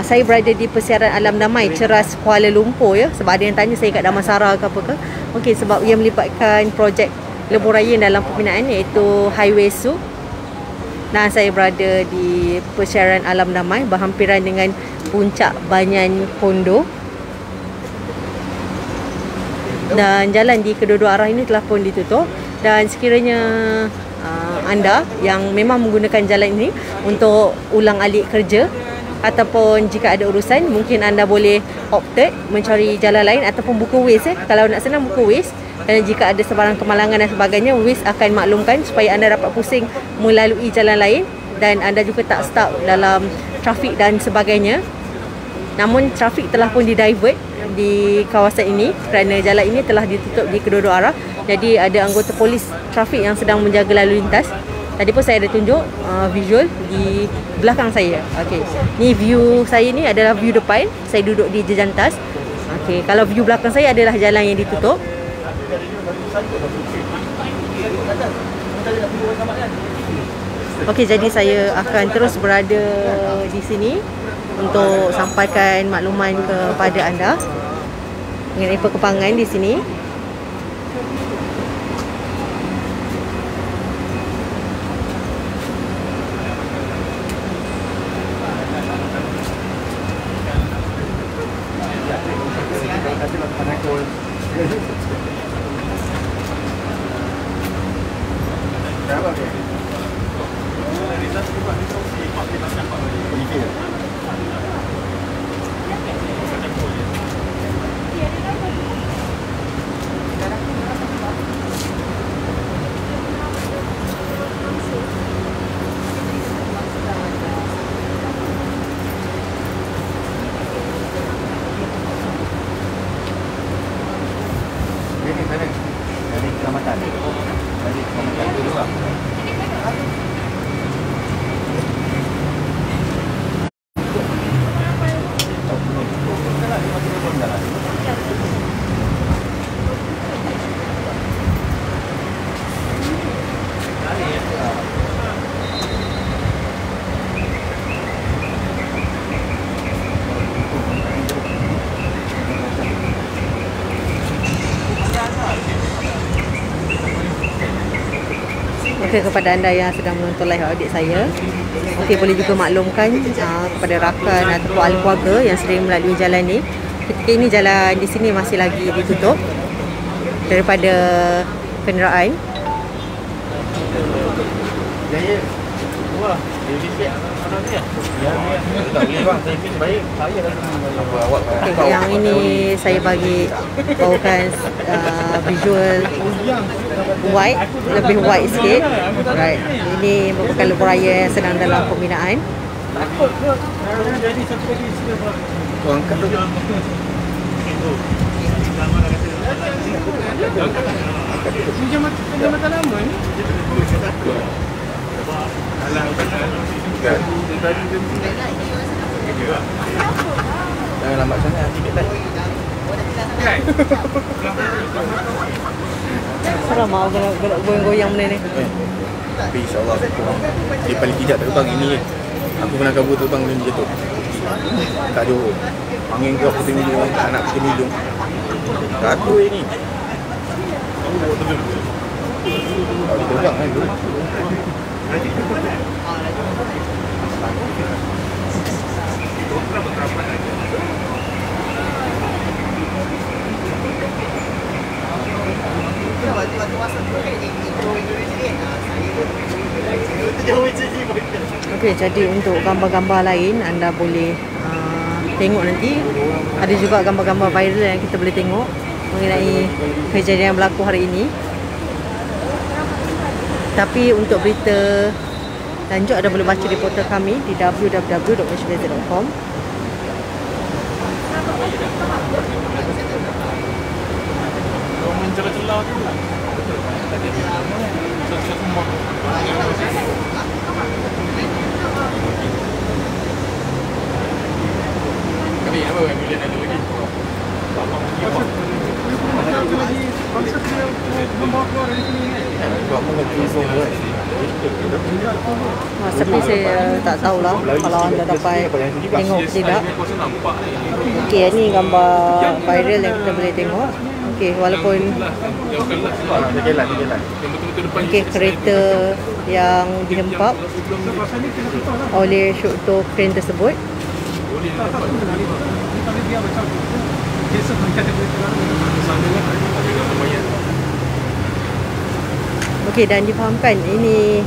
saya berada di Persiaran Alam Damai Ceras Kuala Lumpur ya. Sebab ada yang tanya saya kat Damansara ke apa ke. Okey, sebab ia melibatkan projek lebuh raya dalam pembinaan iaitu Highway Su. Dan saya berada di Persiaran Alam Damai berhampiran dengan puncak Banyan Kondo. Dan jalan di kedua-dua arah ini telah pun ditutup. Dan sekiranya anda yang memang menggunakan jalan ini untuk ulang alik kerja ataupun jika ada urusan, mungkin anda boleh opted mencari jalan lain ataupun buka Waze. Kalau nak senang, buka Waze. Dan jika ada sebarang kemalangan dan sebagainya, Waze akan maklumkan supaya anda dapat pusing melalui jalan lain dan anda juga tak stuck dalam trafik dan sebagainya. Namun trafik telah pun di-divert di kawasan ini kerana jalan ini telah ditutup di kedua-dua arah. Jadi ada anggota polis trafik yang sedang menjaga lalu lintas. Tadi pun saya ada tunjuk visual di belakang saya. Okey, ni view saya ni adalah view depan. Saya duduk di jejantas. Okey, kalau view belakang saya adalah jalan yang ditutup. Okey, jadi saya akan terus berada di sini untuk sampaikan makluman kepada anda mengenai perkembangan di sini. Okey, kepada anda yang sedang menonton live audit saya, okey, boleh juga maklumkan kepada rakan ataupun ahli keluarga yang sering melalui jalan ni, ketika ini jalan di sini masih lagi ditutup daripada kenderaan. Jaya. Wah, dia sikit. Ya, tak boleh bang, saya pergi baik. Saya dah apa awak. Okay, yang ini saya bagi bawakan visual white, lebih white sikit. Right. Ini merupakan lebuh raya yang sedang dalam pembinaan. Tu angkat tu. Ini jambatan lama ni. Jangan lambat sangat, nanti dia tak. Seram mau gerak goyang-goyang benda ni. Tapi insyaAllah dia paling tidak terbang ini. Aku pernah kabur terbang dan dia jatuh. Tak ada angin ke apa temilung, anak temilung. Takut ini. Tak terbang kan dulu. Itu rapat-rapat aja. Okey, jadi untuk gambar-gambar lain anda boleh tengok nanti. Ada juga gambar-gambar viral yang kita boleh tengok mengenai kejadian yang berlaku hari ini. Tapi untuk berita lanjut anda boleh baca di portal kami di www.malaysiabeza.com. Orang celah-celah tu lah. Tadi satu-satu mak. Kami apa yang boleh ada lagi? Konsep dia membawa keluar dari sini Tapi saya tak tahulah kalau anda dapat tengok ke tidak. Okey, ini gambar viral yang kita boleh tengok. Okey, walaupun okey, kereta yang dihempap oleh struktur kren tersebut. Okey, dan difahamkan ini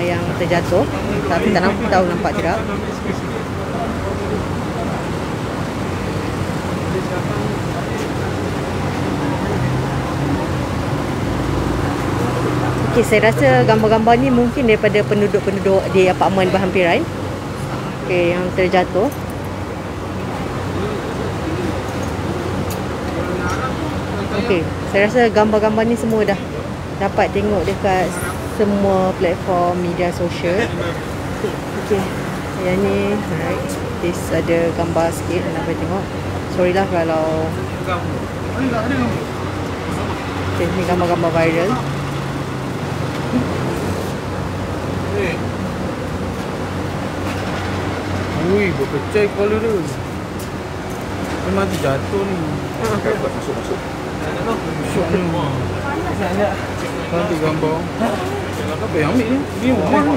yang terjatuh, tapi tak tahu nampak tidak. Okey, saya rasa gambar-gambar ni mungkin daripada penduduk-penduduk di apartmen berhampiran. Okey, yang terjatuh. Okey, saya rasa gambar-gambar ni semua dah dapat tengok dekat semua platform media sosial. Okey, yang ni alright. This ada gambar sikit anda boleh tengok. Sorry lah kalau okey, ni gambar-gambar viral. Ui, berpecah kepala dia. Memang terjatuh ni. Masuk-masuk. Syok ni. Nanti gambar. Apa yang ambil ni? Ni rumah ni.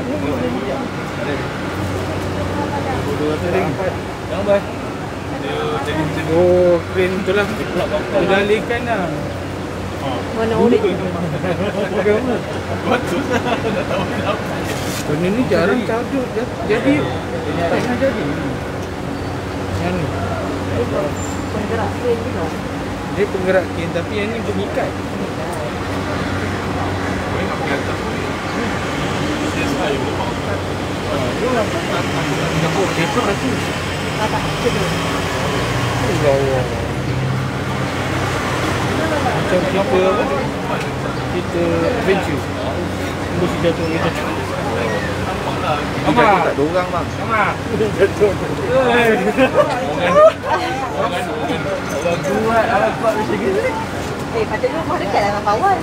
Oh, kren tu lah. Dah alihkan dah. Mana orang? Benda ni jarang cadut. Jadi tak pernah jadi. Yang ni Penggerak kren juga. dia penggerak kren, tapi yang ni mengikat. Dia lagi. Macam kita kita adventure. Mesti jatuh kita. Jatuh tak ada orang bang. Jatuh. Kalau buat apa macam ni? Patutnya rumah dekat lah dengan kawan.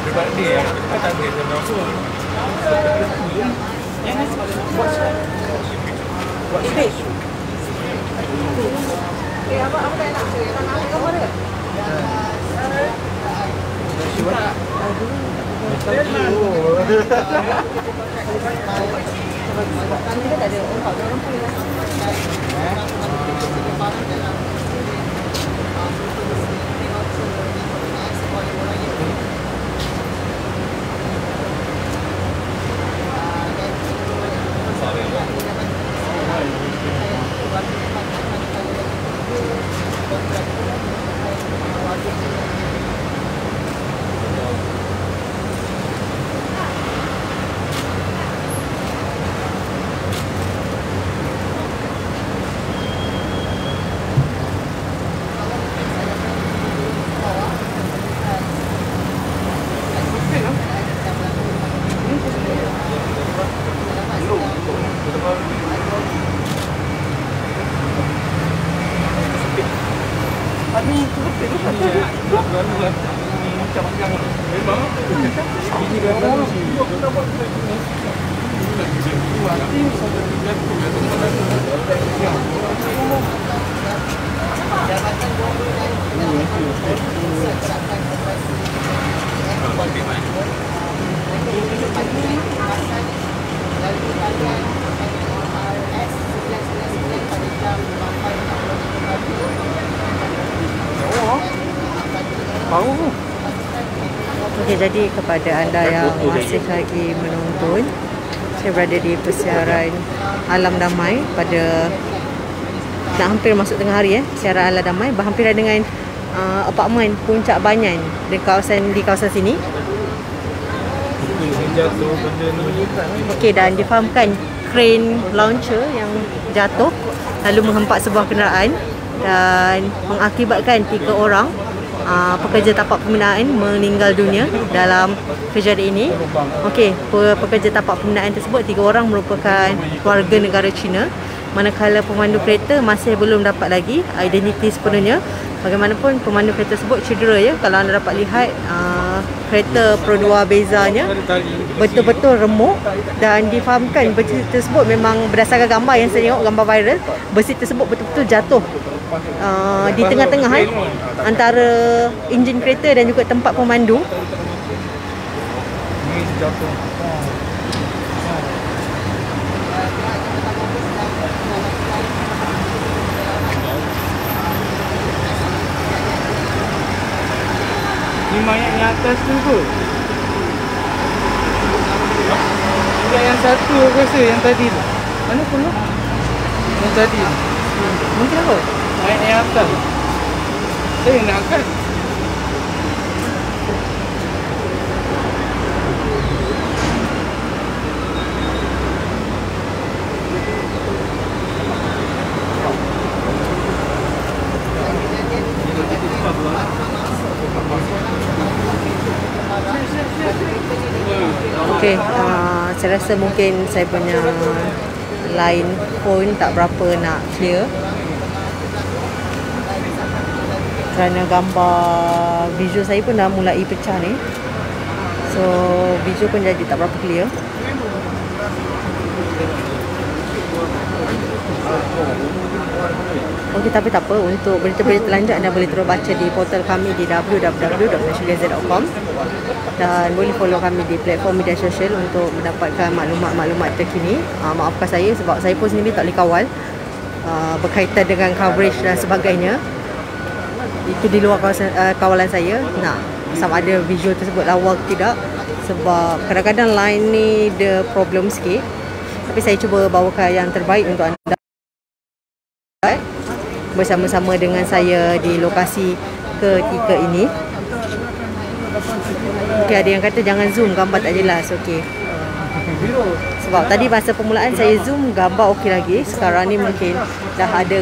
Sebab ni tak ada sama. Buat stage. Abang tak nak ke? Abang nak ambil gambar dia? Sebab kami kan tak ada orang pun lah. Baru. Okey, jadi kepada anda yang masih lagi menonton, saya berada di persiaran Alam Damai pada nak hampir masuk tengah hari siaran Alam Damai berhampiran dengan apartmen Puncak Banyan di kawasan sini. Jatuh benda ni. Okey, dan difahamkan crane launcher yang jatuh lalu menghempak sebuah kenderaan dan mengakibatkan 3 orang pekerja tapak pembinaan meninggal dunia dalam kejadian ini. Okey, pekerja tapak pembinaan tersebut 3 orang merupakan warga negara China, manakala pemandu kereta masih belum dapat lagi identiti sepenuhnya. Bagaimanapun pemandu kereta tersebut cedera kalau anda dapat lihat kereta Pro 2 Bezanya betul-betul remuk dan difahamkan besi tersebut memang berdasarkan gambar yang saya tengok, gambar viral, besi tersebut betul-betul jatuh di tengah-tengah antara enjin kereta dan juga tempat pemandu. Ni mayat yang atas tu kot. Enggak, yang satu aku rasa yang tadi tu. Mana pula? Yang tadi. Mungkin apa? Mayat yang atas. Saya nak angkat. Okey, saya rasa mungkin saya punya line phone tak berapa nak clear kerana gambar visual saya pun dah mulai pecah ni. So visual pun jadi tak berapa clear. Okey, tapi tak apa, untuk berita-berita lanjut anda boleh terus baca di portal kami di www.nationalgazette.com dan boleh follow kami di platform media sosial untuk mendapatkan maklumat-maklumat terkini. Maafkan saya sebab saya pun sendiri tak boleh kawal berkaitan dengan coverage dan sebagainya. Itu di luar kawalan saya nak sama ada visual tersebut lawa ke tidak, sebab kadang-kadang line ni ada problem sikit. Tapi saya cuba bawakan yang terbaik untuk anda bersama-sama dengan saya di lokasi ketika ini. Okey, ada yang kata jangan zoom, gambar tak jelas. Okey, sebab tadi masa permulaan saya zoom gambar okey lagi. Sekarang ni mungkin dah ada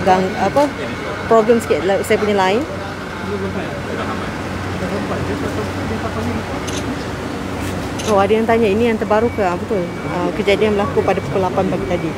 problem sikit saya punya line. Oh, ada yang tanya ini yang terbaru ke? Betul. Kejadian berlaku pada pukul 8 pagi tadi.